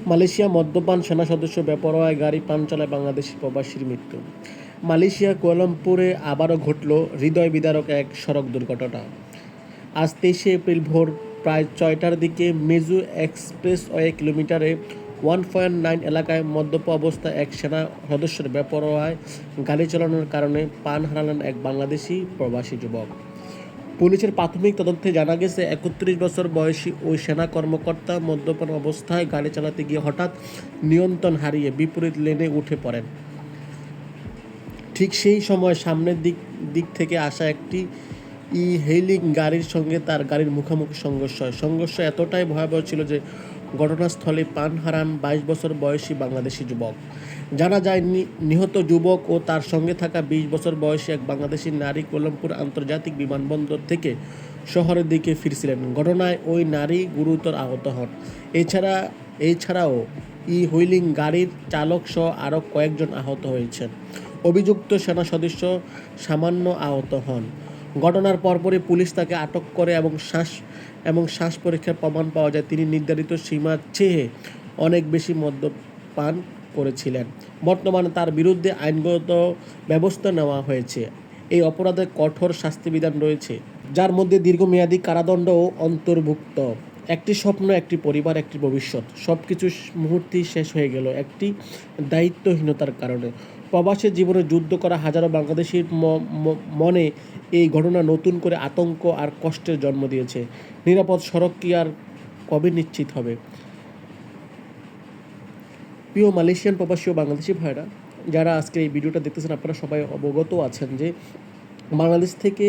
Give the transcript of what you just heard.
Malaysia মদ্যপান সেনা সদস্য বেপরোয়ায় গাড়ি পান চালায় বাংলাদেশি প্রবাসীর মৃত্যু। মালয়েশিয়া কুয়ালালামপুরে আবারও ঘটল হৃদয় বিদারক এক সড়ক দুর্ঘটনা। আজ 23শে এপ্রিল ভোর প্রায় 6টার দিকে মেজু এক্সপ্রেসওয়ে কিলোমিটারে 1.9 এলাকায় মদ্যপ অবস্থায় এক সেনা সদস্যের বেপরোয়ায় গাড়ি চালানোর কারণে প্রাণ হারালেন এক বাংলাদেশি প্রবাসী যুবক। পুলিশের প্রাথমিক তদন্তে জানা গেছে, 31 বছর বয়সী ওই সেনা কর্মকর্তা মদ্যপান অবস্থায় গাড়ি চালাতে গিয়ে হঠাৎ নিয়ন্ত্রণ হারিয়ে বিপরীত লেনে উঠে পড়েন। ঠিক সেই সময় সামনের দিক থেকে আসা একটি ই-হেইলিং গাড়ির সঙ্গে তার গাড়ির মুখোমুখি সংঘর্ষ হয়। সংঘর্ষ এতটাই ভয়াবহ ছিল যে ঘটনাস্থলে প্রাণ হারান 22 বছর বয়সী বাংলাদেশি যুবক। জানা যায়, নিহত যুবক ও তার সঙ্গে থাকা 20 বছর বয়সী এক বাংলাদেশি নারী কুয়ালালামপুর আন্তর্জাতিক বিমানবন্দর থেকে শহরের দিকে ফিরছিলেন। ঘটনায় ওই নারী গুরুতর আহত হন। এছাড়াও ই-হুইলিং গাড়ির চালকসহ আরও কয়েকজন আহত হয়েছেন। অভিযুক্ত সেনা সদস্য সামান্য আহত হন। ঘটনার পরপরই পুলিশ তাকে আটক করে এবং শ্বাস পরীক্ষার প্রমাণ পাওয়া যায় তিনি নির্ধারিত সীমার চেয়ে অনেক বেশি মদ্যপান করেছিলেন। বর্তমানে তার বিরুদ্ধে আইনগত ব্যবস্থা নেওয়া হয়েছে। এই অপরাধে কঠোর শাস্তিবিধান রয়েছে, যার মধ্যে দীর্ঘমেয়াদী কারাদণ্ডও অন্তর্ভুক্ত। একটি স্বপ্ন, একটি পরিবার, একটি ভবিষ্যৎ, সব কিছু মুহূর্তেই শেষ হয়ে গেল একটি দায়িত্বহীনতার কারণে। প্রবাসী জীবনে যুদ্ধ করা হাজারো বাংলাদেশির মনে এই ঘটনা নতুন করে আতঙ্ক আর কষ্টের জন্ম দিয়েছে। নিরাপদ সড়ক কি আর কবে নিশ্চিত হবে? প্রিয় মালয়েশিয়ান প্রবাসী ও বাংলাদেশি ভাইরা, যারা আজকে এই ভিডিওটা দেখতেছেন, আপনারা সবাই অবগত আছেন যে বাংলাদেশ থেকে